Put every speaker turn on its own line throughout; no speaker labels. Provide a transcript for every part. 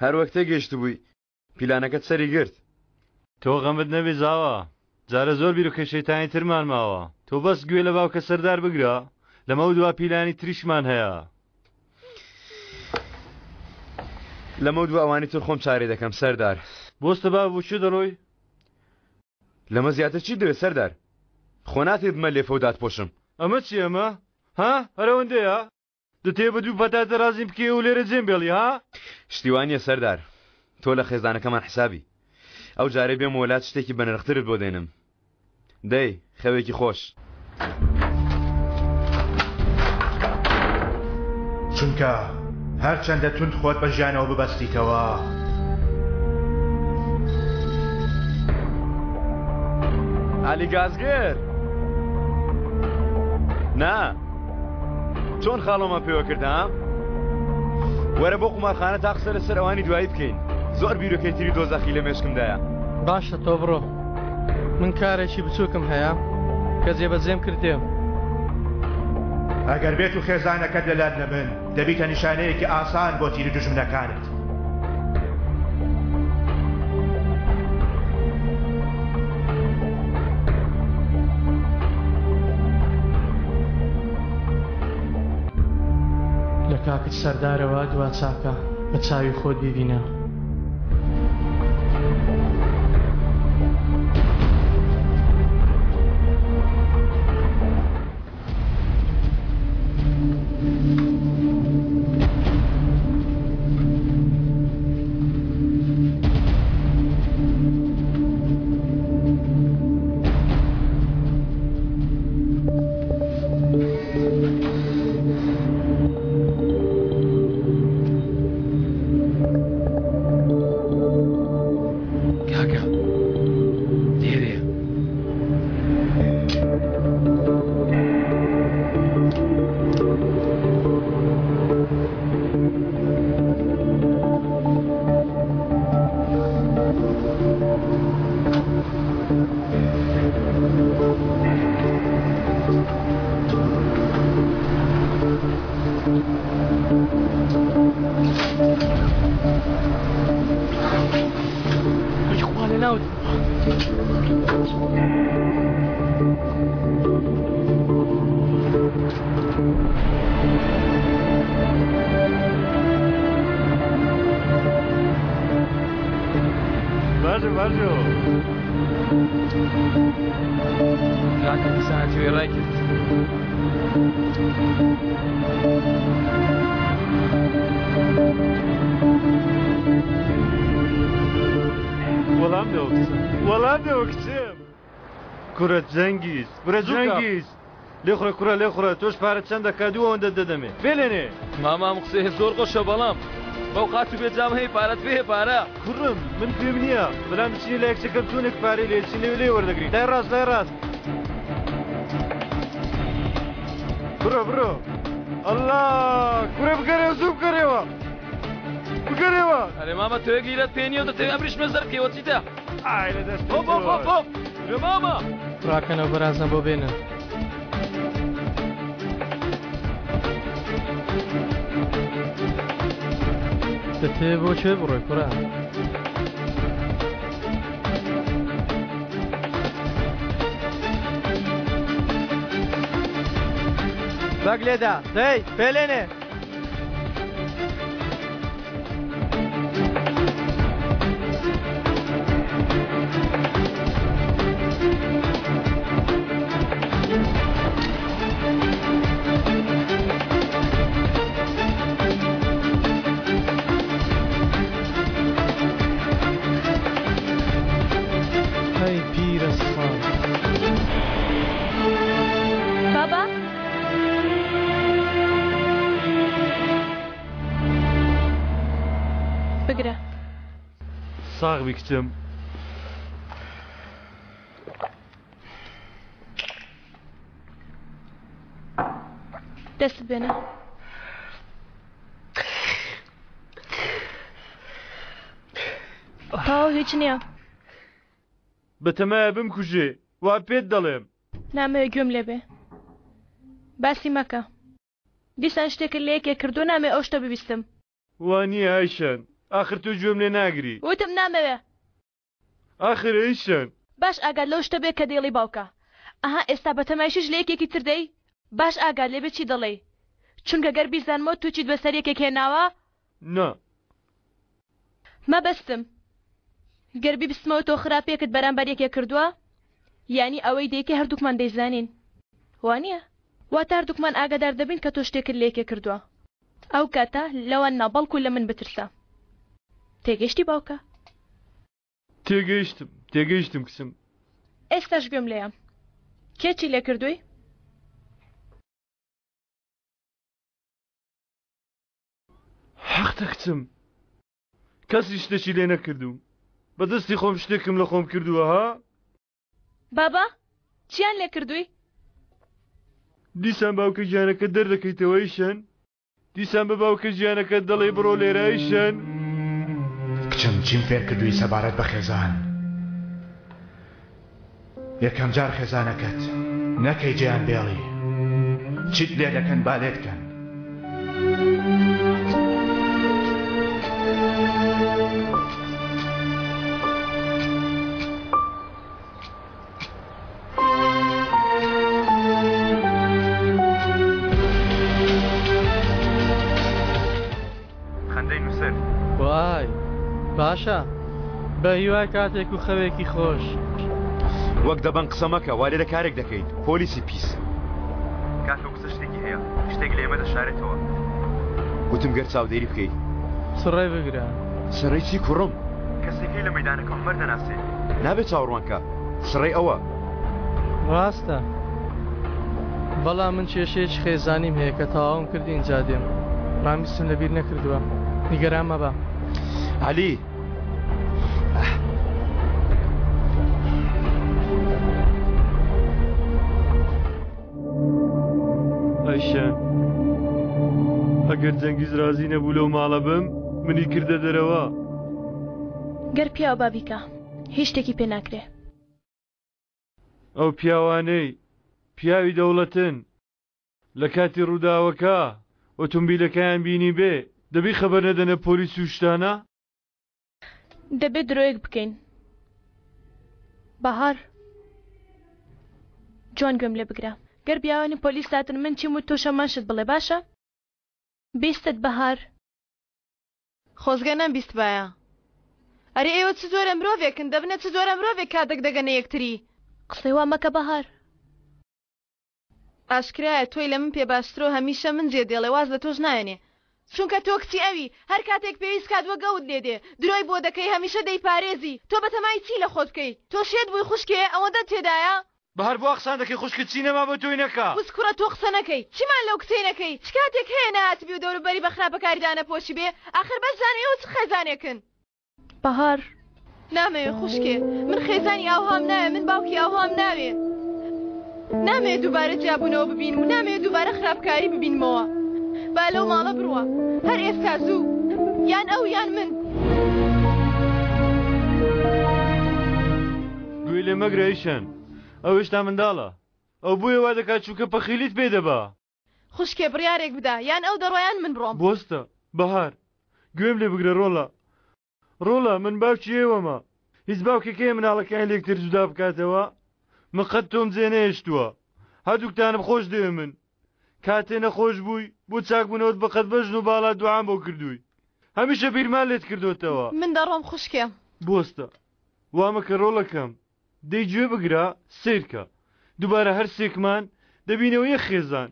هەر وەکتە گەشت بووی پیلانەکەت سەری گرت.
تۆ غەمت نەبێ زاوە، جارە زۆر بیرۆکە شەیتانی ترمان ماوە. تۆ بەس گوێ لە باوکە سەردار بگرە، لەمە دوا پیلانی تریشمان هەیە.
لەمە دوو ئەوانی تر خۆم چارێ دەکەم سەردار.
بۆستە با بۆ چی دەڕۆی؟
لەمە زیاتر چی دەوێت سەردار؟ خۆ ناتێت بمە لێفە و دادپۆشم.
ئەمە چی ئەمە؟ ها هەرەوەندەیە؟ دەتێ بە دوو پەتاتە رازیم بکێ و لێرە جێم بێڵی ها؟
شتیوانیە سەردار، تۆ لە خێزانەکەمان حسابی. ئەو جارێ بێم وەلات شتێکی بەنرخترت بۆ دێنم. دەی خەوێکی خۆش.
چونکە هەرچەندە تند خۆت بە ژیانەوە ببەستیتەوە،
علی گازگێر نا چۆن خاڵۆمە پێوە کردام؟ وەرە بۆ قومارخانە تا قسە لەسەر ئەوانی دوایی بکەین. زۆر بیرۆکەی تری دۆزەخی لە مێشکمدایە.
باشە تۆ بڕۆ، من کارێکی بچووکم هەیە کە جێبەجێم کردێم.
ئەگەر بێت و خێزانەکەت لەلات نەبن دەبیتە نیشانەیەکی ئاسان بۆ تیری دوژمنەکانت.
لە کاکت سەردارەوە دوا چاکە بە چاوی خۆت ببینە.
كرة جنگیز برا جنگیز لێخڕە کوڕە لێخڕە تۆش پارە چەند دەکا دووەوەندە دەدەمێ بێلێنێ
مامام قسەی زۆر خۆشە بەڵام بەو قات و بێجام هەیە پارەت پێ پارە
کوڕم من پێم نییە بەلام بچینی لە یەکچەکەم چونێک پارەی لێچینێ و لێ وەردەگری لای ڕاست لای ڕاست بڕۆ بڕۆ ئەڵڵا کوڕە بگەرێ زوو بگەرێەوە بگەرێەوە
ئەرێ مامە تۆ گیرەت پێ نییە و دەتەوێت ئەبریشمە زەرکەوە چیتە
ئای لە دەست
ماما
ڕاکەنەوە بەرازە بۆ بێنن دەتێ بۆ کوێ بڕۆی کوڕە
بەگ لێدا دەی پێلێنێ
ساغ بیکتم
دەست بێنە تاو هیچ نییە
بەتەمایە بمکوژێ وا پێت دەڵێم
نامەوێ گوێم لێ بێ باسی مەکە دیسان شتێکت لە یەکێ کردو نامێ ئەو شتە ببیستم
وانییە ئایشەن آخر تۆ گوێم لێ ناگری
وتم نامەوێ
آخر ئەیشان
باش ئاگاد لەو شتە بێ کە دێڵی باوکە ئەها ئێستا بە تەماشیش لە یەکێکی تر دەی باش ئاگاد لێبێ چی دەڵێ چونکە گەر بیزانمەوە تو چیت بەسەر یەکێک هێناوە
نا
مەبەستم گەر بیبستمەوە تۆ خراپێکت بەرامبەر یەکێک کردووە یعنی ئەوەی دەیکە هەردووکمان دەیزانین وانییە واتە هەردووکمان ئاگادار دەبین کە تۆ شتێکت لە یەکێک کردووە ئەو کاتە لەوە نابەڵکو لە من بترسە تێگەشتی باوکە
تێگەیشتم کسم
ئێستاش گوێم لێیە کێچی لێ کردووی
حەقتە کچم کەسی شتێکی لێ نەکردوم بەدەستی خۆم شتێکم لە خۆم کردووە ها
بابا چیان لێ کردووی
دیسان باوکە گیانەکە دەردەکەیتەوە ئیشەن دیسان بە باوکە گیانەکە دەڵێ بڕۆ لێرە ئیشەن
کچم چیم فێر کردووی سەبارەت بە خێزان یەکەم جار خێزانەکەت نەکەی جیان بێڵی چیت لێ دەکەن با لێتکەن
وای باشە بە هیوای کاتێک و خەوێکی خۆش
وەک دەبەن قسە مەکە وا لێرە کارێک دەکەیت پۆلیسی پیس کاتۆ قسە شتێکی هەیە شتێک لە ئێمە دەشارێتەوە گوتم گەر چاودێری بکەیت
سڕێ بگرە
سڕەی چی کوڕم کەسێکی لە مەیدانەکە عومەر دەناسێت نابێت چاوەڕوانکە سڕەی ئەوە
ڕاستە بەڵام من کێشەیەکی خێزانیم هەیە کە تەواوم کردی اینجا دێم ڕامیستم لەبیر نەکردووە نیگەران مەبە
عەلی
ئەیشان ئەگەر جەنگیز رازی نەبوو لەو ماڵە بم منی کردە دەرەوە
گەر پیاوە بابیکە هیچ شتێکی پێ ناکرێ
ئەو پیاوانەی پیاوی دەوڵەتن لە کاتی ڕووداوەکە ئۆتۆمبیلەکەیان بینی بێ دەبی خەبەر نەدەنە پۆلیس و شتانە
دەبێت درۆیەک بکەین بەهار جوان گوێم لێ بگرە گەر بیاوانی پۆلیس هاتن من چیم و تۆ شەمانشت بڵێ باشە بیستت بەهار
خۆزگە نەم بیست بایە ئەرێ ئێوە چ زۆرە مرۆڤێکن دەبنە چ زۆرە مرۆڤێک کاتێک دەگەنە یەکتری
قسەی وا مەکە بەهار
ئاشکرایە تۆی لە من پێ باشترۆ هەمیشە من جێ دێڵێ واز لە تۆش نایەنێ چونکە تۆ کچی ئەوی هەر کاتێک پێویست کاتوە گەوت لێ دێ درۆی بۆ دەکەی هەمیشە دەیپارێزی تۆ بەتەمای چی لە خۆت بکەی تۆ شێت بووی خوشکێ ئەوەندە تێدایە
بەهار بۆ قسان دەکەی خوشکت چی نەما بۆ تۆی نەکا
وسکوڕە تۆ قسە نەکەی چیمان لەو کتەی نەکەی چ کاتێک هەیە نهاتبی و دەوروبەری بە خراپەکاریدانە پۆشی بێ ئاخر بەس زانەوە چ خێزانێکن
بەهار
نامەوێ خوشکێ من خێزانی ئاوهام ناوێ من باوکی ئاوهام ناوێ نامەوێ دووبارە جیابوونەوە ببینم و نامەوێ دووبارە خراپکاری ببینمەوە با لەو ماڵە بڕوە هەر ئێستا زوو یان ئەو یان من
گوێ لێ مەگرە ئیشان ئەو هێشتا منداڵە ئەو بۆیە وا دەکات چووکە پەخیلیت پێ دەبا
خوشکێ بڕیارێک بدا یان ئەو دەڕۆیان من بڕۆم
بۆستە بەهار گوێم لێ بگرە ڕۆڵە من باوکی ئێوەمە هیچ باوکێکەیە مناڵەکان لێکتر جودا بکاتەوە من قەت تۆم جێ نەهێشتووە هەردووکتانم خۆش دێ من کاتێ نەخۆش بووی بۆ چاکبوونەوەت بەقەت بەژن و باڵا دوعام بۆ کردووی هەمیشە بیرمان لێت کردوتەوە
من دەڕۆم خوشکێ
بۆستە وامەکە ڕۆڵەکەم دەی گوێ بگرە سیرکە دووبارە هەر سێکمان دەبینەوە یەک خێزان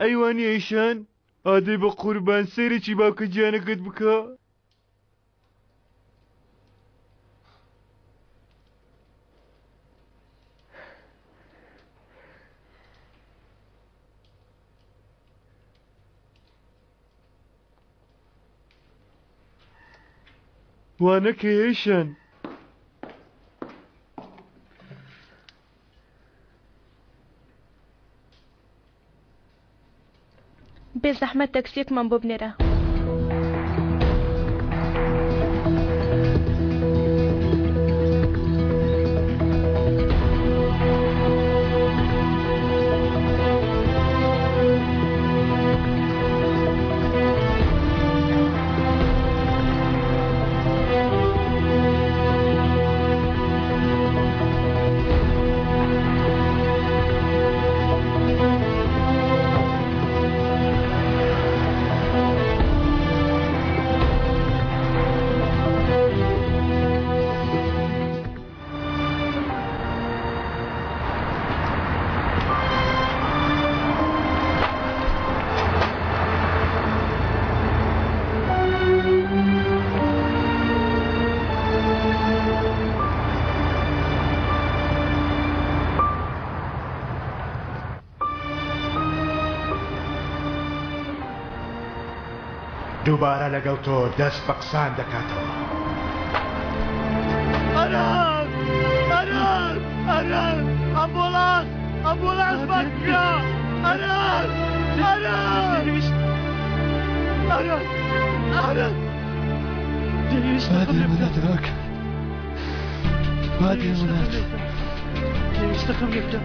ئەیوانی ئەیشان ئادەی بە قوربان سێرێکی باوکە گیانەکەت بکە وانەکە ئەیشان
بێ زەحمەت تەکسیەکمان بۆ بنێرە
دووبارە لەگەڵ تۆ دەست بە قسان دەکاتەوە.
ئەران ئەران ئەران ئەمبۆڵانس ئەمبۆڵانس بەکرا ئەران ئەران ئەران ئەران
بادێ وڵات بادێ وڵات
پێویستەکەم لێکدا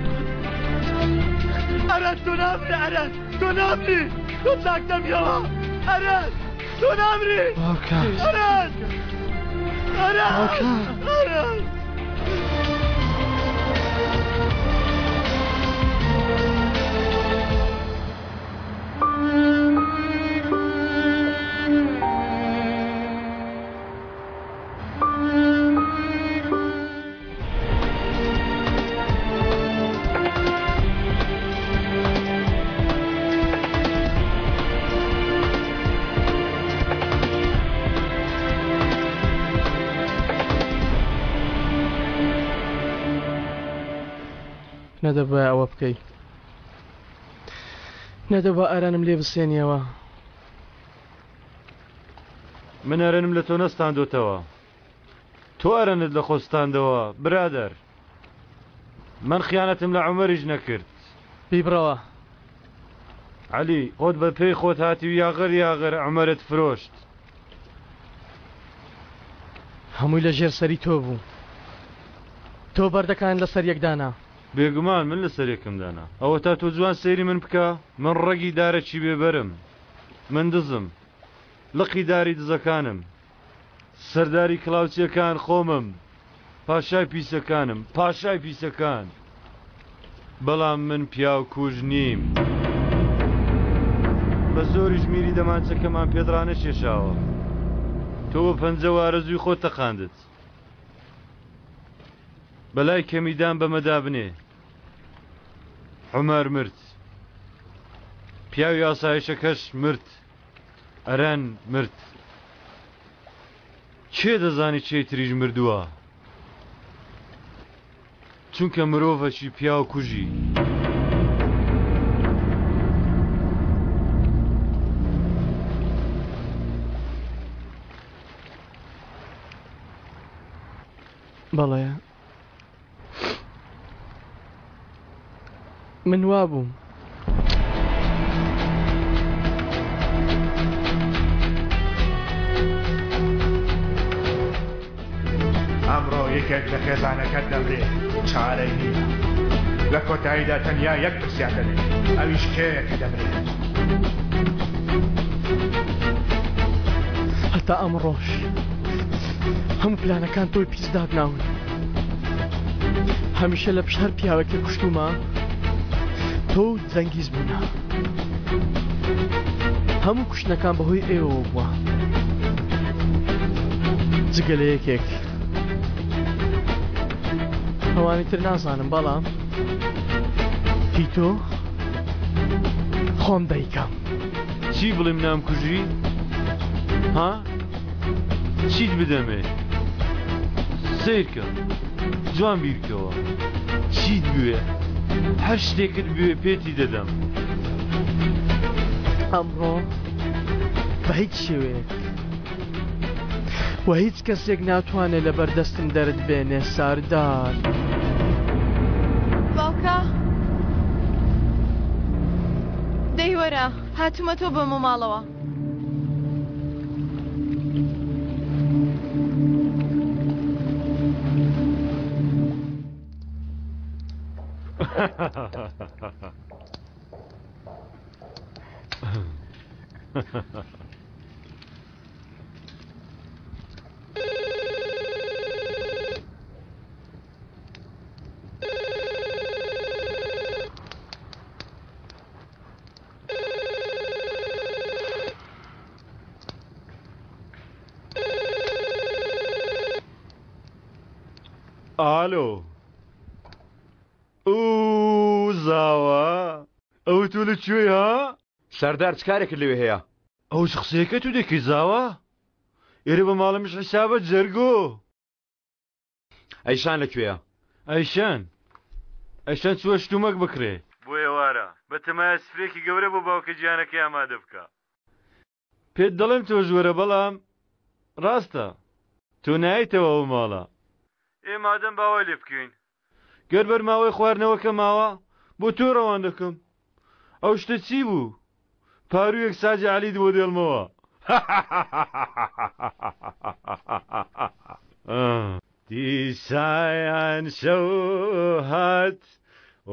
ئەران تۆ نامری ئەران تۆ نامری تۆ چاکدەمیەوە ئەران تۆ نامری ئەران ئەران ئەران
نەدەبووە ئەوە بکەی نەدەبووە ئارانم لێ بسێنیەوە
من ئەرەنم لە تۆ نەستاندۆتەوە تۆ ئەرەنت لە خۆستاندەوە برادەر من خیانەتم لە عومەریش نەکرد
بیبڕەوە
عەلی خۆت بە پێی خۆت هاتی و یاغر عومەرت فرۆشت
هەمووی لە ژێر سەری تۆ بوو تۆ بەردەکان لەسەر یەکدانا
بێگومان من لەسەر یەکەمدانا ئەوە تا تۆ جوان سەیری من بکە من ڕەگی دارەکی بێبەرم من دزم لقی داری دزەکانم سەرداری کڵاوچیەکان خۆمم پاشای پیسەکانم پاشای پیسەکان بەڵام من پیاو کوژ نیم بە زۆری ژمیری دەمانچەکەمان پێدرانە کێشاوە تۆ بە پەنجە وارەزوی خۆت تەقاندت بەلای کەمیدان بەمەدا بنێ عومەر مرد پیاوی ئاسایشەکەش مرد ئەران مرد کێ دەزانی چێ تریژ مردووە چونکە مرۆڤەکی پیاو کوژی
بەڵێ من وابووم
ئەمڕۆ یەکێک لە خێزانەکەت دەمرێت چارەی نییە لە کۆتاییدا تەنیا یەک پرسیار دەبێت ئەویش کێیە کە دەمرێت
هەتا ئەمڕۆژ هەموو پلانەکان تۆی پیسداد ناون هەمیشە لە پشت هەر پیاوێکی کوشتومە تۆ جەنگیز بوونا هەموو کوشتنەکان بەهۆی ئێوە بووە جگە لە یەکێک ئەوانی تر نازانم بەڵام هی تۆ خۆم دەیکەم
چی بڵێم نام کوژی؟ ها؟ چیت بدەمێ؟ سیرکە جوان بیرکەوە چیت بوێ؟ هەر شتێکت بوێ پێتی دەدەم
ئەمڕۆ بە هیچ شێوەیەک و هیچ کەسێک ناتوانێت لە بەردەستم دەرت بێنێ ساردار
باوکە دەی وەرە هاتوومە تۆ بۆمە ماڵەوە
ئالۆ ئوو زاوە ئەو تۆ لەکوێی ها؟
سەردار چ کارێکت لەوێ هەیە؟
ئەو شخصیەکە تو دەکەی زاوە؟ ئێرە بە ماڵەمش حسابە جەرگۆ
ئەیشان لەکوێیە؟
ئەیشان چووە شتومەک بکرێ بۆ ئێوارە بە تەمایە سفرێکی گەورە بۆ باوکە گیانەکەی ئامادە بکە پێت دەڵێم تۆ ژوەرە بەڵام ڕاستە تۆ نایتەوە ئەو ماڵە ئێمادەم باوای لێ بکەین گەر بەرماوەی خواردنەوەکە ماوە بۆ تۆ ڕەوان دەکەم ئەو شتە چی بوو پارویەک ساجی عەلیت بۆ دێڵمەوە دیسایان شەو هات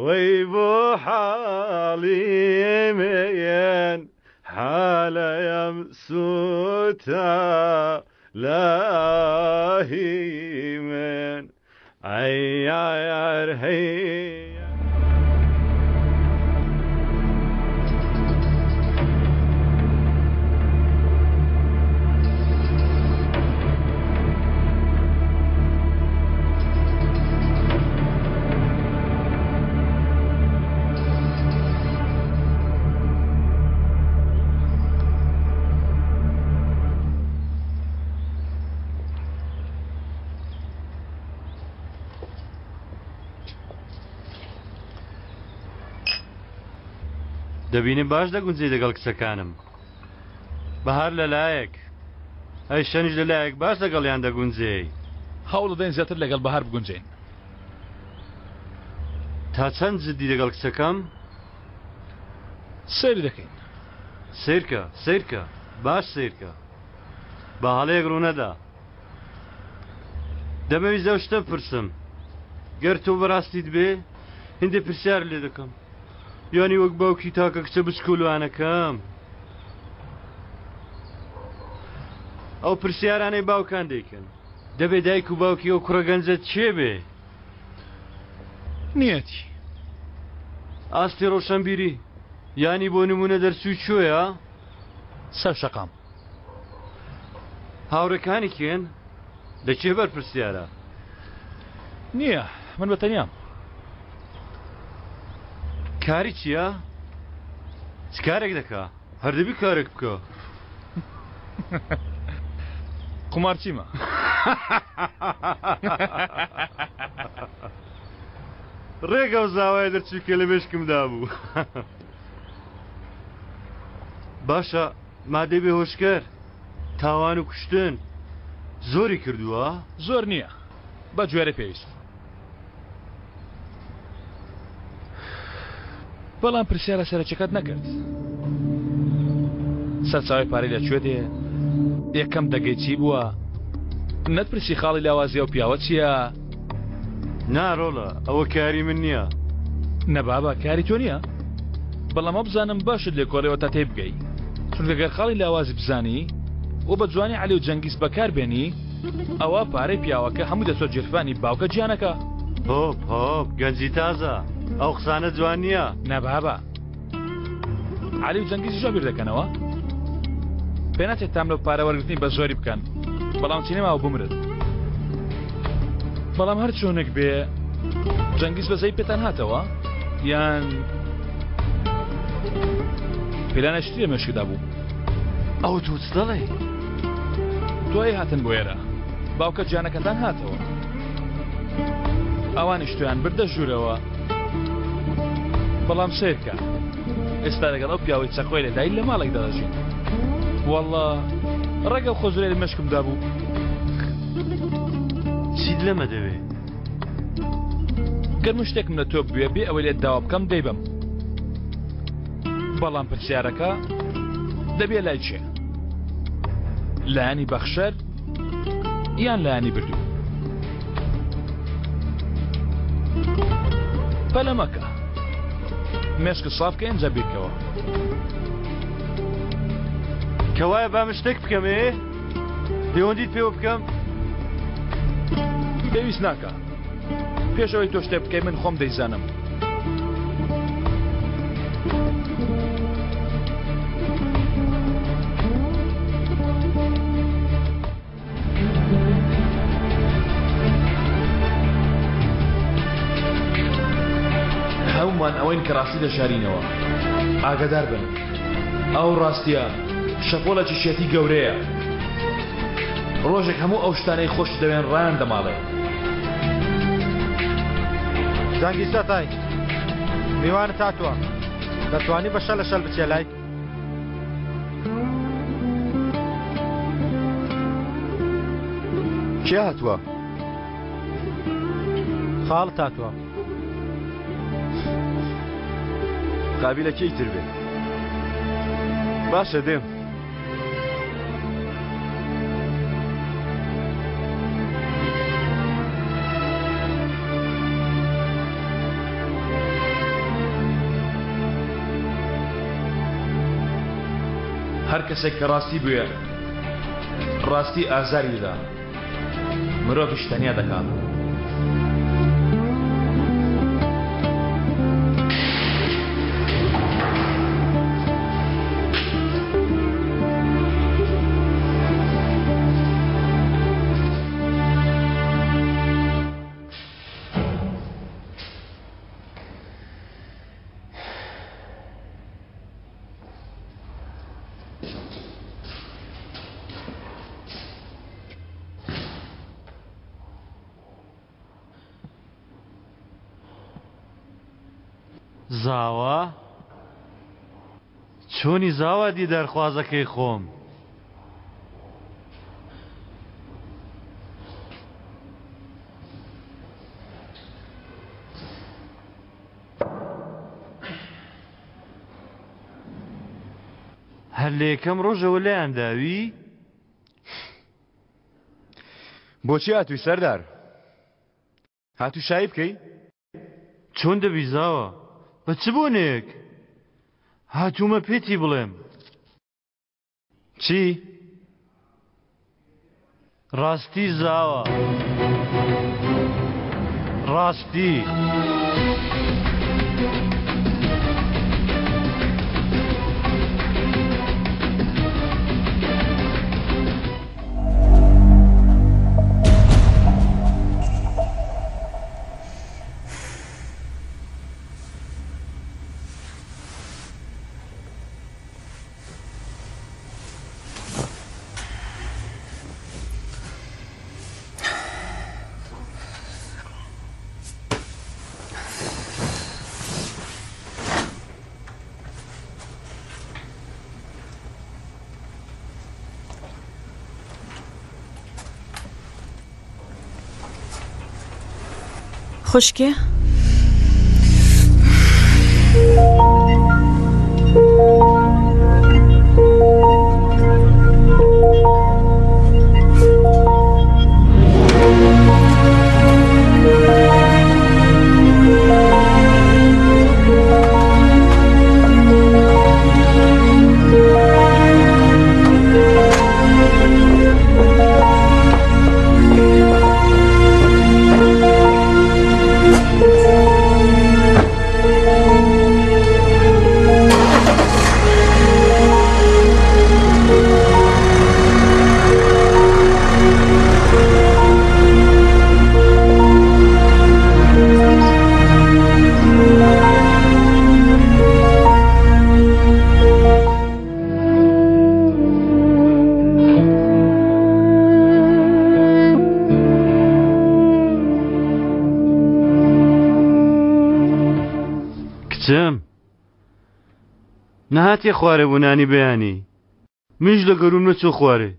وەی بۆ حاڵی ئێمەیان حالەیەم سووتە لاهی من ئەی یار هەیە دەبینم باش دەگونجێ لەگەڵ کچەکانم بەهار لەلایەک ئەی شەنیش لەلایەک باش لەگەڵیان دەگونجێ
هەوڵ دەدەین زیاتر لەگەڵ بەهار بگونجێن
تا چەند جددی لەگەڵ کچەکەم
سەیری دەکەین
سیرکە سیرکە باش سیرکە بە هەڵەیەک ڕوونەدا دەمەویست ئەو شتە بپرسم گەر تۆ بەڕاستیت بێ هێندە پرسیار لێ دەکەم یانی وەک باوکی تاکە کچە بچکۆلوانەکەم ئەو پرسیارانەی باوکان دەیکەن دەبێ دایک و باوکی ئەو کوڕە گەنجە چێ بێ
نیەتی
ئاستی ڕۆشنبیری یانی بۆ نمونە دەرچوو چۆیە
سەر شەقام
هاوڕێکانی کێن لەکێ بەر پرسیارە
نییە من بەتەنیام
کاری چییە؟ چ کارێک دەکا؟ هەردەبی کارێک بکە
قومارچیمە
ڕێگە و زاوای دەرچوو کە لە مێشکمدا بوو باشە مادەی بێهۆشکەر تاوان و کوشتن زۆری کردووە؟
زۆر نییە بە گوێرە پێویست بەڵام پرسیارە سەرچەکەت نەکرد سەرچاوی پارەی لەکوێ دێ یەکەم دەگەی چی بووە نەتپرسی خاڵی لاوازیە و پیاوە چییە
ناڕۆڵە ئەوە کاری من نییە
نەبابە کاری تۆ نییە بەڵام ئەو بزانم باشت لێ کۆڵێەوە تا تێی بگەی چونکە گەر خاڵی لاوازی بزانی و بە جوانی عەلی و جەنگیز بەکار بێنی ئەوە پارەی پیاوەکە هەموو دەچۆ جیرفانی باوکە گیانەکە
هۆپ هۆپ گەنجی تازە ئەو قسانە جوان نییە
نەبابە عەلی و جەنگیزی ژۆ بیر دەکەنەوە پێ ناچێت تام لەو پارە وەرگرتنی بە زۆری بکەن بەڵام چینێماوە بمرن بەڵام هەر چۆنێک بێ جەنگیز بەزەی پێتان هاتەوە یان پلانەشتی لە مێشکدا بوو
ئەو تو چ دەڵێ
دوای هاتن بۆ ئێرە باوکە جانەکەتان هاتەوە ئەوانیش تویان بردە ژوورەوە بەڵام سیرکە ئێستا لەگەڵ ئەو پیاوەی چەقۆی لەدایک لە ماڵێک دەدەژین وەڵڵا ڕەگە خۆزرێ لە مەشکمدا بوو
چیت لەمە دەوێ
گەرم شتێکم لە تۆ بوێ بێ ئەوەی لێت داوا بکەم دەیبم بەڵام پرسیارەکە دەبێ لای چێ لایانی بەخشەر یان لایانی بردوو پەلەمەکە مێشکە سافکە ئەنجە بیرکەوە
کەوایە بام شتێک بکەمێ پەیوەندیت پێوە بکەم
پێویست ناکە پێشەوەی تۆ شتێک بکەی من خۆم دەیزانم هەمومان ئەوەین کە ڕاستی دەشارینەوە ئاگادار بن ئەو ڕاستیە شەپۆلە چشێتی گەورەیە ڕۆژێک هەموو ئەو شتانەی خۆش دەوێن ڕایان دەماڵێ
جەنگی سەتای میوانت هاتووە دەتوانی بە شەل لە شەل بچێ لای
کێ هاتووە؟
خاڵ تاتوە
قابلە کەی تر بێ؟ باشە دێم.
هەر کەسێک کە ڕاستی بووە ڕاستی ئازاری دەدا مرۆڤیش تەنیا دەکات.
زاوە؟ چۆنی زاوە دی دەرخوازەکەی خۆم؟ هەر لە یەکەم ڕۆژەوە لایان داوی؟
بۆچی هاتووی سەردار؟ هاتوو شایی بکەی؟
چۆن دەبی زاوە؟ بە چ بۆنێک؟ هاتوومە پێتی بڵێم.
چی؟
ڕاستی زاوە. ڕاستی.
خوشکێ؟
کچم نەهاتیە خوارێ بوونانی بەیانی منش لە گەروم نەچۆ خوارێ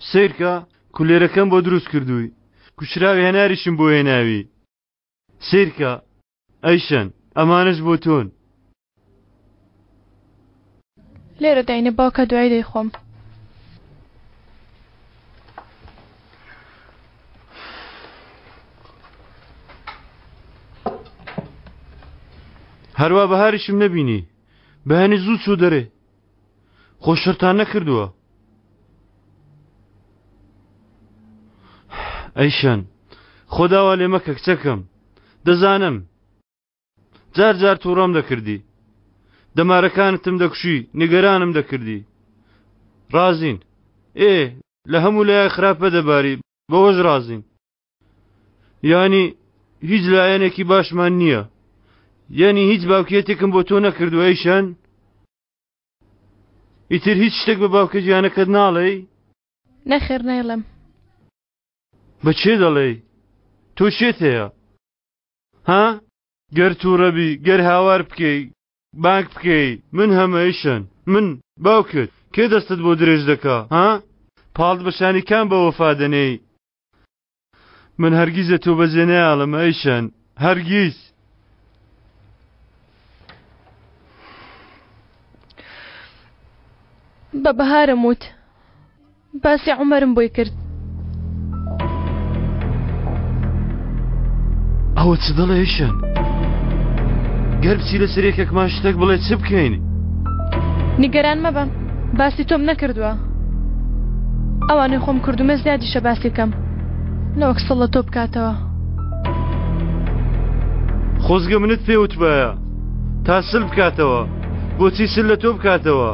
سیرکە کولێرەکەم بۆ دروست کردووی کوشراوی هەناریشم بۆ هێناوی سیرکە ئەیشەن ئەمانش بۆ تۆن
لێرە داینە باوکە دوای دەیخۆم.
هەروە بەهاریشم نەبینی بەهێنی زوو چوو دەرێ خۆشتان نەکردووە ئەیشەن خۆداوا لێ مەکە کچەکەم دەزانم جار جار تووڕەم دەکردی دەمارەکانتم دەکوشی نیگەرانم دەکردی ڕازین لە هەموو لایە خراپە دەباری بەوەش ڕازین یانی هیچ لایەنێکی باشمان نییە یعنی هیچ باوکێتێکم بۆ تۆ نەکردووە ئەیشەن ئیتر هیچ شتێک بە باوکە گیانەکەت ناڵێی
نەخێر نایڵم.
بە چێ دەڵێی تۆ شێت هەیە ها گەر تووڕەبی گەر هاوار بکەی بانک بکەی من هەمە ئەیشەن من باوکت کێ دەستت بۆ درێژ دەکا ها پاڵت بەشانی کام بە وەفا دەنێی من هەرگیزە تۆ بەجێ نەیاڵم ئەیشان هەرگیز.
بە بەهارم وت باسی عومەرم بۆی کرد.
ئەوە چ دەڵێ ئەیشان؟ گەر بچی لە سەرێکێکمان شتێک بڵێ چ بکەین؟
نیگەران مەبە باسی تۆم نەکردووە. ئەوانەی خۆم کردومە زیادیشە باسی کەم لەوەک سڵ لە تۆ بکاتەوە.
خۆزگە منت پێوت بایە تا سل بکاتەوە بۆچی سل لە تۆ بکاتەوە؟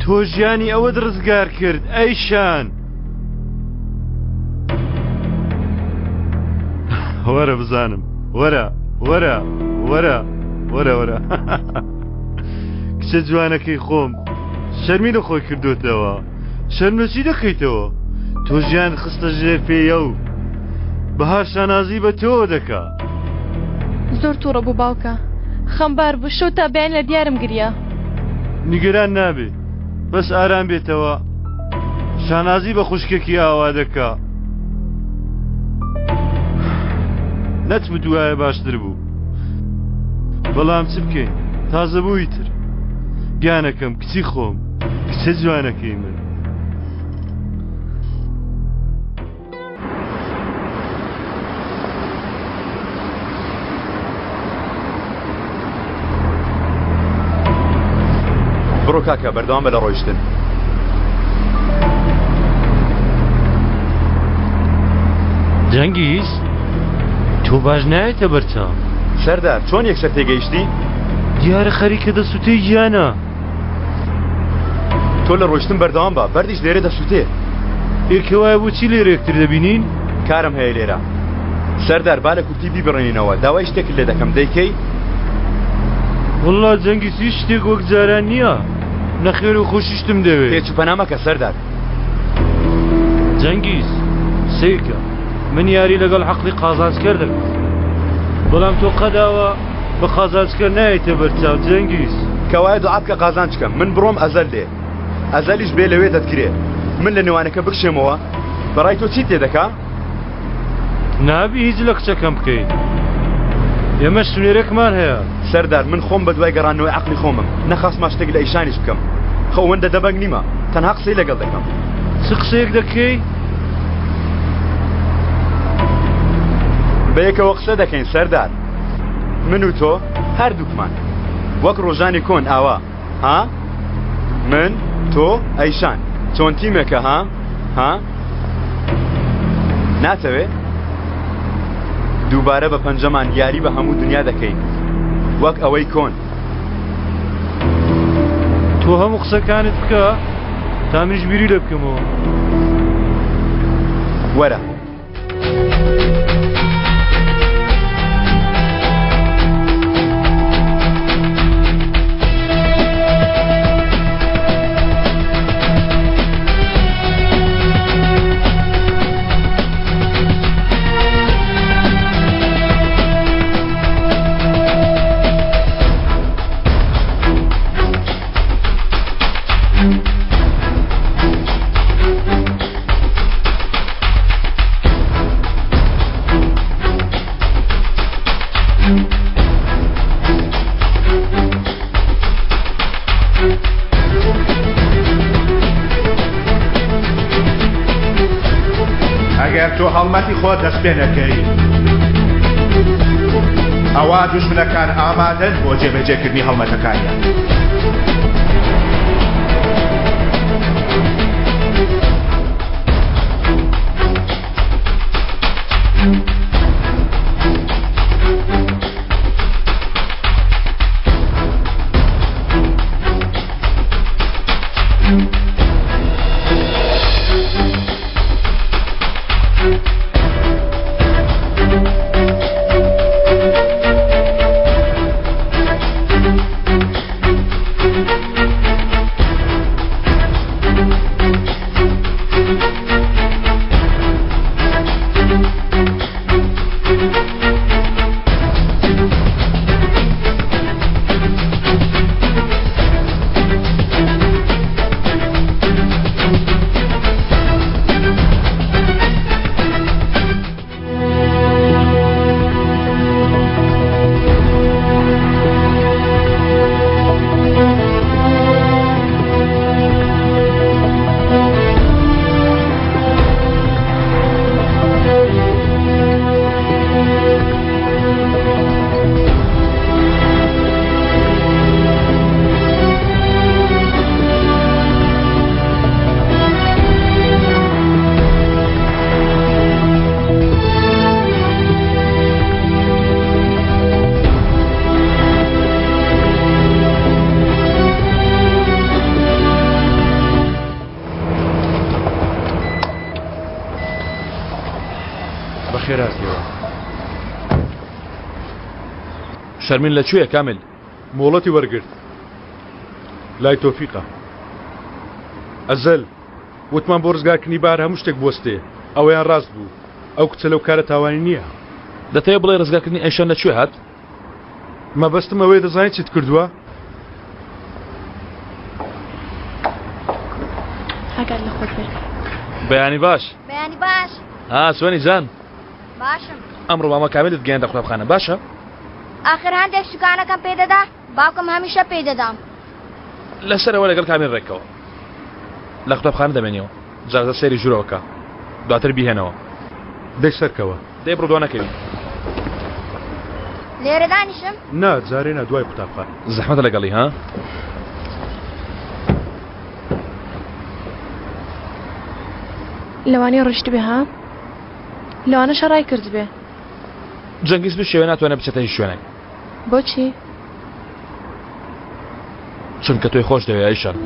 تۆ ژیانی ئەوەت ڕزگار کرد ئەیشان. وەرە بزانم وەرە وەرە وەرە وەرە وەرە کچە جوانەکەی خۆم شەرمی لە خۆی کردوتەوە. شەرمەچی دەکەیتەوە؟ تۆ ژیان خستە ژێر پێیە و بەهار شانازی بە تۆ دەکا.
زۆر تووڕە بوو باوکە خەمبار بوو شەو تا بەیان لە دیارم گریا.
نیگەران نابێ بەس ئارام بێتەوە شانازی بە خوشکێکی ئاوا دەکا. نەتمت وایە باشتر بوو بەڵام چ بکەین تازە بوویتر. گیانەکەم کچی خۆم کچە جوانەکەی من.
بڕۆ کاکە بەردەوام بە لە ڕۆیشتن.
جەنگیز تۆ باش نایەتە بەرچاو.
سەردار چۆن یەکسەر تێگەیشتی؟
دیارە خەریکە دەسووتەی گیانە.
تۆ لە ڕۆیشتن بەردەوام بە بەردیش لێرە دەسووتێ.
ئێرکەوایە بۆچی لێرە یەکتر دەبینین؟
کارم هەیە لێرە. سەردار با لە کورتی بیبڕێنینەوە داوای شتێک لێ دەکەم دەیکەی؟
وەڵڵا جەنگیز هیچ شتێک وەک جاران نییە. نەخێر و خۆشیشتم دەوێت.
پێچوپەنامەکە سەردار.
جەنگیز سیرکە من یاری لەگەڵ حەقی قازانجکەر دەکەم بەڵام تۆ قەداوە بە قازانجکەر نایەتە بەرچاو جەنگیز.
کەوایە دوعا بکە قازانجکەم من بڕۆم ئەزەل لێ ئەزەلیش بێ لەوێ دەتکرێ من لە نێوانەکە بکشێمەوە. بەڕای تۆ چیت تێ دەکا؟
نابی هیچ لە کچەکەم بکەین ئێمە شوێرەکمان هەیە.
سەردار من خۆم بە دوای گەڕانەوەی عەقلی خۆمم نەخواستما شتێک لە ئیشانیش بکەم. خەوەندە دەبەک نیمە تەنها قسەی لەگەڵ دەکەم.
چ قسەیەک دەکەی؟
بەیەکەوە قسە دەکەین سەردار. من و تۆ هەردووکمان وەک ڕۆژانی کۆن ئاوا ها؟ من تۆ ئەیشان چۆن تیمێکە ها؟ ناتەوێ؟ دووبارە بە پەنجەمان یاری بە هەموو دنیا دەکەین وەک ئەوەی کۆن.
تۆ هەموو قسەکانت بکە تا منیش بیری لێ بکەمەوە.
وەرە
ئەگەر تۆ هەڵمەتی خۆت دەست پێ نەکەی ئەوا دوژمنەکان ئامادەن بۆ جێبەجێکردنی هەڵمەتەکانیان.
خێراتیەوە.
شەرمین لەکوێیە کامل؟
مۆڵەتی وەرگرت لای تۆفیقە. ئەزەل وتمان بۆ ڕزگارکردنی بار هەموو شتێک بوەستێ، ئەوەیان ڕاست بوو. ئەو کچە لەو کارە تاوانی نییە.
دەتەوێت بڵێ ڕزگارکردنی ئەیشان لەکوێ هات؟
مەبەستم ئەوەیە دەزانیت چیت کردووە؟
ئەگەر لە خۆت بێت.
بەیانی باش.
بەیانی باش.
سوێنی جان.
باشم.
ئەمڕۆ ماما کاملت گەیاندە قوتابخانە باشە؟
ئاخر هەندێک شتوکانەکەم پێ دەدا، باوکم هەمیشە پێی دەدام.
لەسەرەوە لەگەڵ کامل ڕێکەوە. لە قوتابخانە دەمێنیەوە. جارجە سەیری ژوورەوەکە. دواتر بیهێنەوە.
دەی سەرکەوە.
دەی بڕۆ دوا نەکەوی.
لێرە دانیشم؟
نا جارێنە دوای قوتابخانە.
زەحمەتە لەگەڵی ها؟
لەوانەیە ڕشت بێ ها؟ لەوانە شەڕای کرد بێ.
جەنگیز بشێوێ ناتوانێت بچێتە هیچ شوێنێک.
بۆچی؟
چونکە تۆی خۆش دەوێت ئەیشان.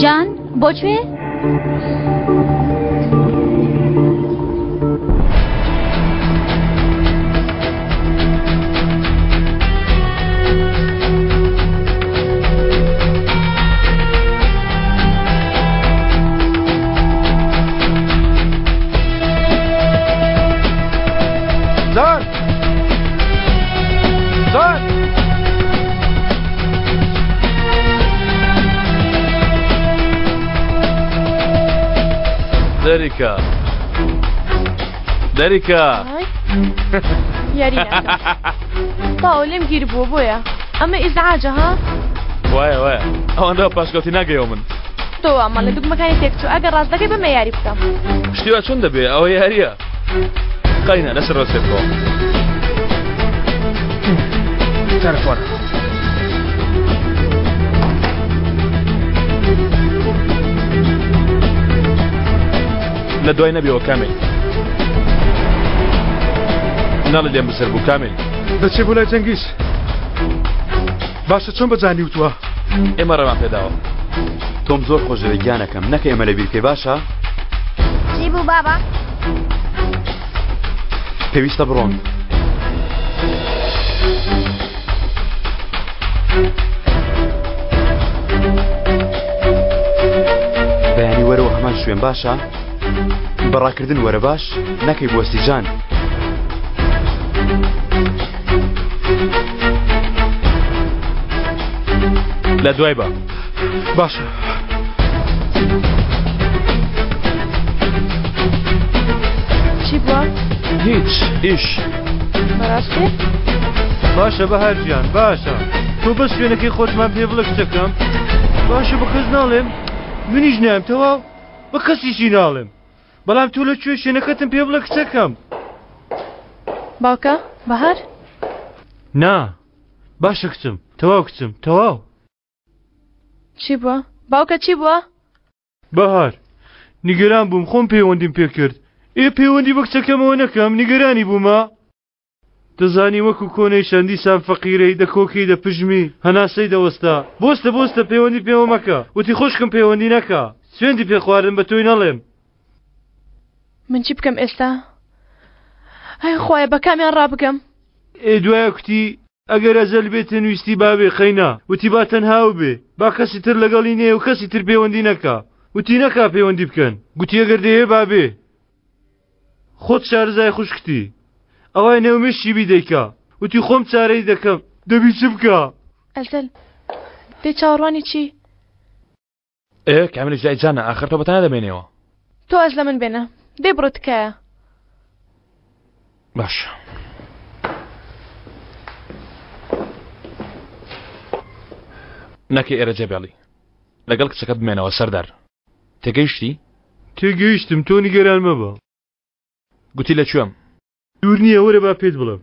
جان بۆکوێ؟
جان جان
دەریکە دەریکە
یاری تاو لێم گیر بووە بۆیە ئەمە ئیزعاجە ها؟
وایە وایە ئەوەندەوە پاشکەوتی ناگەیەوە من
تۆ ئەمە لە دوگمەکانی تێکچوو ئەگەر ڕاست دەکەی بەمە یاری بکەم
شتیوە چۆن دەبێ ئەوە یاریە قەینە لەسەر ڕۆسێتەوە تەلەفۆن لە دوای نەبیەوە کامل ناڵە لێم بسەر بوو کامل
دەچێ بۆ لای جەنگیز باشە چۆن بەجانی وتووە
ئێمە ڕێمان پێداوە
تۆم زۆر خۆشەوێ گیانەکەم نەکە ئێمە لە بیرکەی باشە
چی بوو بابا؟
پێویستە بڕۆن بەیانی وەرەوە هەمان شوێن باشە بەڕاکردن وەرە باش نەکەی بۆستی جان
لە دوای بە
باشە
چی بووە؟
هیچ ئیش
بەڕاستی؟
باشە بەهارگیان باشە تۆ بەس شوێنەکەی خۆتمان پێ بڵێ کچەکەم باشە بە کەس ناڵێم منیش نام تەواو بە کەسیشی ناڵێم بەڵام تۆ لەکوێ شوێنەکەتم پێ بڵێ کچەکەم
باوکە بەهار؟
نا باشە کچم تەواو کچم تەواو
چی بووە؟ باوکە چی بووە؟
بەهار نیگەران بووم خۆم پەیوەندیم پێ کرد پەیوەندی بە کچەکەمەوە نەکەم نیگەرانی بوومە دەزانی وەکو کۆنەی چەندی سام فەقیرەی دەکۆکی دەپژمی هەناسەی دەوەستا بۆستە بۆستە پەیوەندی پێوە مەکە وتی خۆشکم پەیوەندی نەکە سوێندی پێ خواردن بە تۆی نەڵێم
من چی بکەم ئێستا؟ ئەی خۆیە بە کامیان ڕابگەم
دوایە کوتی ئەگەر ئەزەل بێت نوویستی بابێ خەینا وتی با تەنهاو بێ با کەسی تر لەگەڵی نێ و کەسی تر پەیوەندی نەکا وتی نەکا پەیوەندی بکەن گوتی ئەگەر دەیە بابێ خۆت شارزای خوشکتی ئەوای نێومێشی بیدەیکا وتی خۆم چارەی دەکەم دەبی چ بکە
ئەزەل دێ چاوەڕوانی چی؟
کامل جای جانە ئاخر تۆ بەتانە دەمێنێەوە
تۆ ئەز لە من بێنە دێ بڕۆ تکایە
باش نەکەی ئێرە جێبێڵی لەگەڵ کچەکە بمێنەوە سەردار تێگەیشتی؟
تێگەیشتم تۆ نیگەران مەبە
گوتی لەکوێم؟
دوور نییە وەرە با پێت بڵێم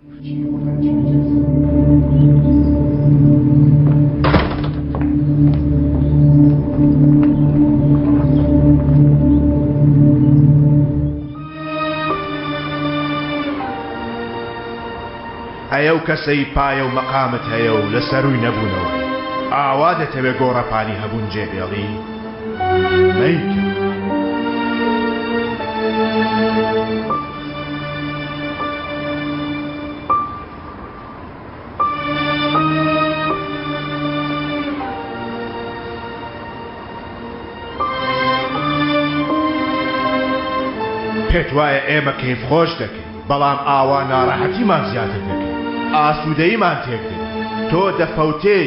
ئەو کەسەی پایە و مەقامت هەیە و لەسەروی نەبوونەوە ئاوا دەتەوێت گۆڕەپانی هەبوون جێبێڵی مەیکە پێت وایە ئێمە کەیف خۆش دەکەین بەڵام ئاوا ناڕەحەتیمان زیاتر دەکەین ئاسوودەییمان تێک دێت تۆ دەفەوتێ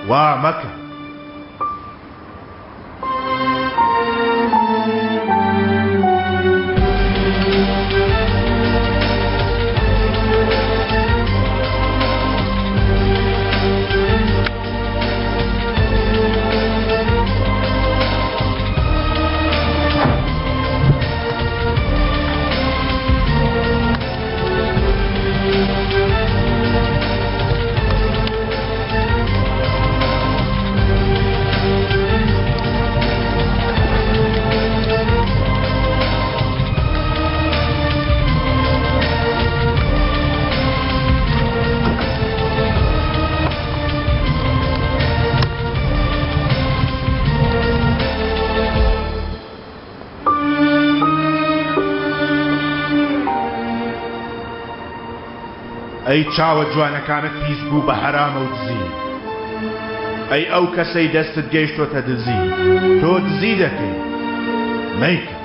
وا مەکە ئەی چاوە جوانەکانت پیس بوو بە هەرامە و دزی ئەی ئەو کەسەی دەستت گەیشتۆتە دزی تۆ دزی دەکەی مەیکە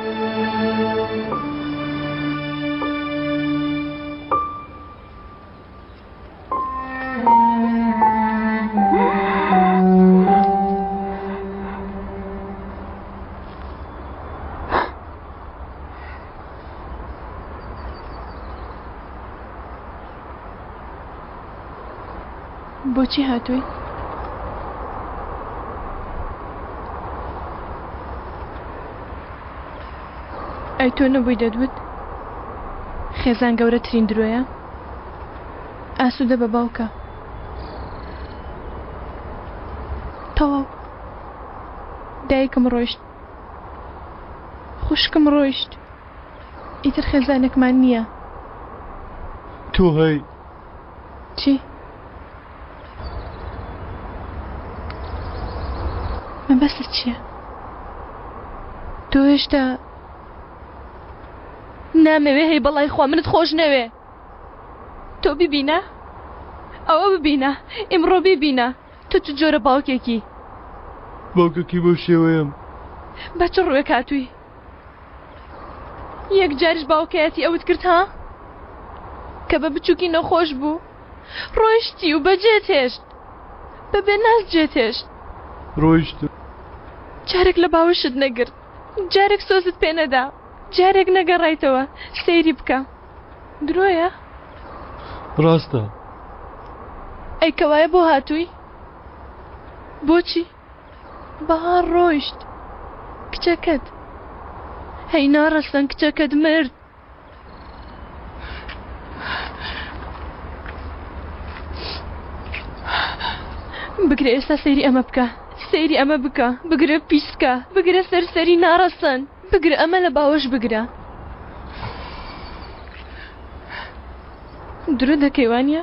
بۆچی هاتووی؟ ئەی تۆ نەبووی دەدوت خێزان گەورەترین درۆیە؟ ئاسوودە بە باوکە تەواو دایکم ڕۆیشت خوشکم ڕۆیشت ئیتر خێزانێکمان نییە
تۆ هەی
چی؟ مەبەستت چییە؟ تۆ هێشتا نامەوێ هەی بەڵای خوا منت خۆش نەوێ تۆ ببینە؟ ئەوە ببینە ئیمڕۆ ببینە تۆ چ جۆرە باوکێکی؟
باوکێکی بۆ شێوەیەم
بە چ ڕوێک هاتووی؟ یەک جاریش باوکایەتی ئەوت کرد ها؟ کە بە بچووکی نەخۆش بوو ڕۆیشتی و بەجێت هێشت بەبێ ناز جێت هێشت
ڕۆیشتم
جارێک لە باوشت نەگرت جارێک سۆزت پێ نەدا جارێک نەگەڕایتەوە سەیری بکە درۆیە؟
ڕاستە
ئەی کەوایە بۆ هاتووی؟ بۆچی؟ بەهار ڕۆیشت کچەکەت هەی ناڕەستەن کچەکەت مرد بگرە ئێستا سەیری ئەمە بکە سەیری ئەمە بکە بگرە پیسکە بگرە سەرسەری ناڕەستن بگرە ئەمە لە باوەش بگرە درۆ دەکەیوانە؟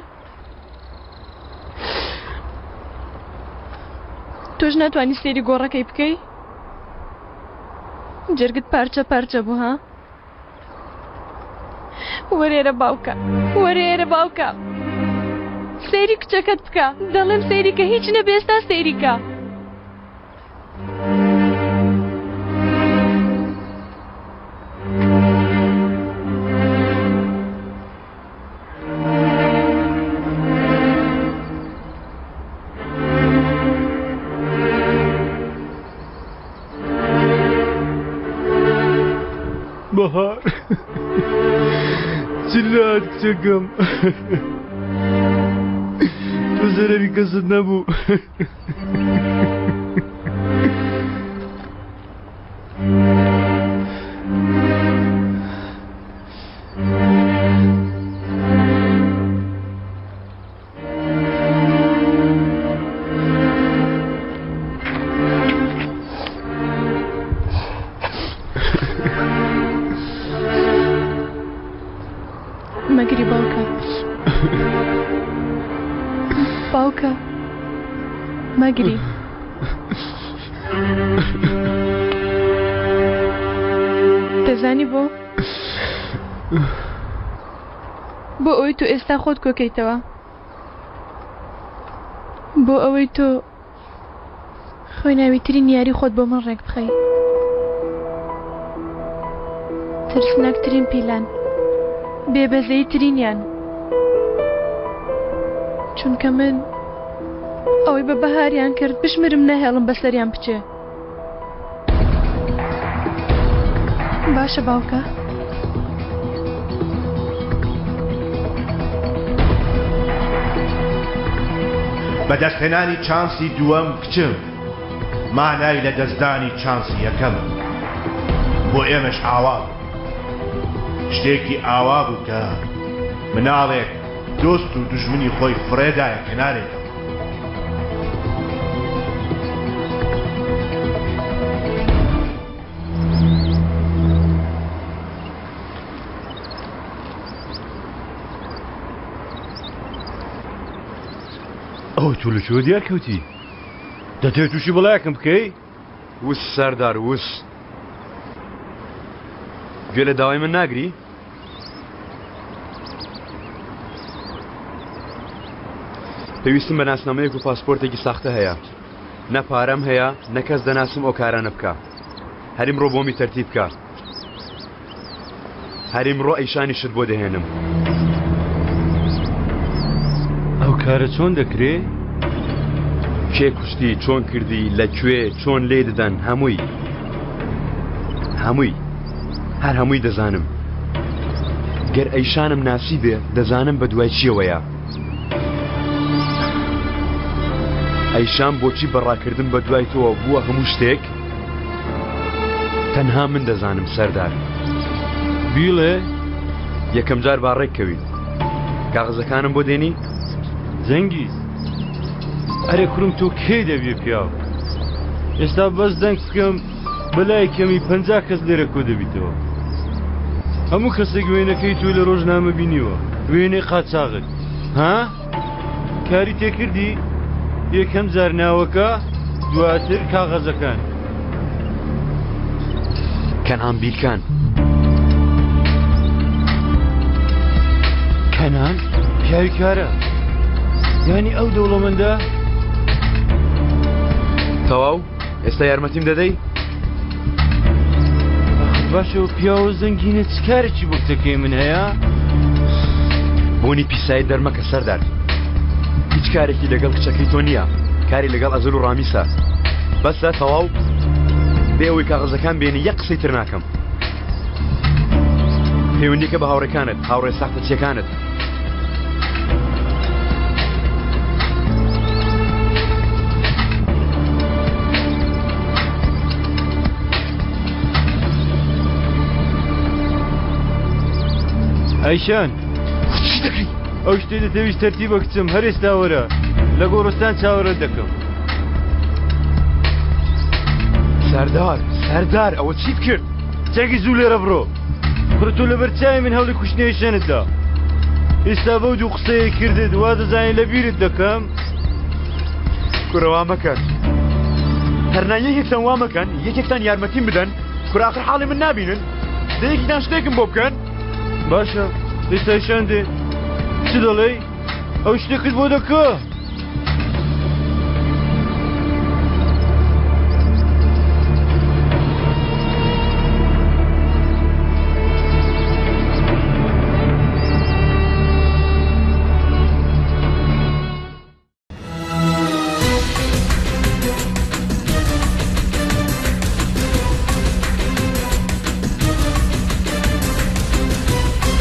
تۆش ناتوانی سەیری گۆڕەکەی بکەی؟ جرگت پارچە پارچە بوو ها؟ وەرێرە باوکە وەرێرە باوکە سەیری کچەکەت بکە دەڵێم سەیری کە هیچ نەبێستا سەیری کە
بەهار چلات کچەکەم تۆ زەرەری کەست نەبوو.
مەگری باوکە. باوکە. مەگری. دەزانی بۆ؟ بۆ ئەوەی تۆ ئێستا خۆت کۆکەیتەوە. بۆ ئەوەی تۆ خۆی ناویترین یاری خۆت بۆ من ڕێک بخەی. ترسناکترین پیلان. بێبەزەیترینیان. چونکە من ئەوەی بە بەهاریان کرد بشمرم نەهێڵم بەسەریان بچێ. باشە باوکە.
بەدەستهێنانی چانسی دووەم کچم مانای لە دەستدانی چانسی یەکەم بۆ ئێمەش ئاوا بوو. شتێکی ئاوا بوو کە مناڵێک دۆست و دژمنی خۆی فڕێدایە کنارێکە.
ئەو تۆ لە چۆ دیار کەوتی؟ دەتەوێت تووشی بەڵایەکەم بکەی؟
وس سەردار وس. گوێ لە داوای من ناگری؟ پێویستم بە ناسنامەیەک و پاسپۆرتێکی ساختە هەیە. نە پارەم هەیە نە کەس دەناسم ئەو کارانە بکە. هەریمڕۆ بۆمی تەرتیب بکە. هەریمڕۆ ئەیشانی شت بۆ دەهێنم.
ئەو کارە چۆن دەکرێ؟
کێ کوشتی، چۆن کردی، لەکوێ، چۆن لێ دەدەن، هەمووی. هەمووی. هەر هەمووی دەزانم. گەر ئەیشانم ناسی بێ دەزانم بە دوای چیەوەیە. ئەیشان بۆچی بەڕاکردن بە دوای تۆوە بووە هەموو شتێک؟ تەنها من دەزانم سەردار.
بیڵێ؟
یەکەم جار با ڕێککەوی. کاغەزەکانم بۆ دێنی؟
جەنگیز. ئەرێ کوڕم تۆ کێ دەبێ پیاو؟ ئێستا بەس دەنگ بکەم بەلای کەمی 50 کەس لێرە کۆ دەبیتەوە. هەموو کەسێک وێنەکەی تۆ لە ڕۆژنامە بینیوە. وێنەی قاچاغت. ها؟ کاری تێکردی؟ یەکەم جار ناوەکە دواتر کاغەزەکان.
کەنان بیرکان.
کەنان؟ پیاوی کارە. یانی ئەو دەوڵەمەندە؟
تەواو؟ ئێستا یارمەتیم دەدەی؟
باشەوە پیاوە زەنگینە چ کارێکی بۆ کتەکەی من هەیە؟
بۆنی پیسایی دەرمەکە سەردار. هیچ کارێکی لەگەڵ کچەکەی تۆ نییە. کاری لەگەڵ ئەزل و ڕامیسە. بەسە تەواو بێ ئەوەی کاغەزەکان بێنی یەک قسەی تر ناکەم. پەیوەندیکە بە هاوڕێکانت، هاوڕێ ساختەچیەکانت.
ئەیشان
چی دەکەی؟
ئەو شتێ دەتەویست تەرتیبە کچم هەر ئێستا وەرە لە گۆڕستان چاوەڕێت دەکەم.
سەردار سەردار ئەوە چیت کرد؟
چەکی زوو لێرە بڕۆ. بڕ تۆ لەبەر چاوی من هەوڵی کوشتنی ئەیشانتدا. ئێستا بەو دوو قسەیە کردت وا دەزانین لە بیرت دەکەم.
کوڕەوا مەکەن. هەرنا یەکێکتان وا مەکەن، یەکێکتان یارمەتیم بدەن، کوڕ ئاخر حاڵی من نابینن. دەیەکیتان شتێکم بۆ بکەن.
باشە ئێستا ئەیشان دێ. چ دەڵێی؟ ئەو شتێکت بۆ دەکە.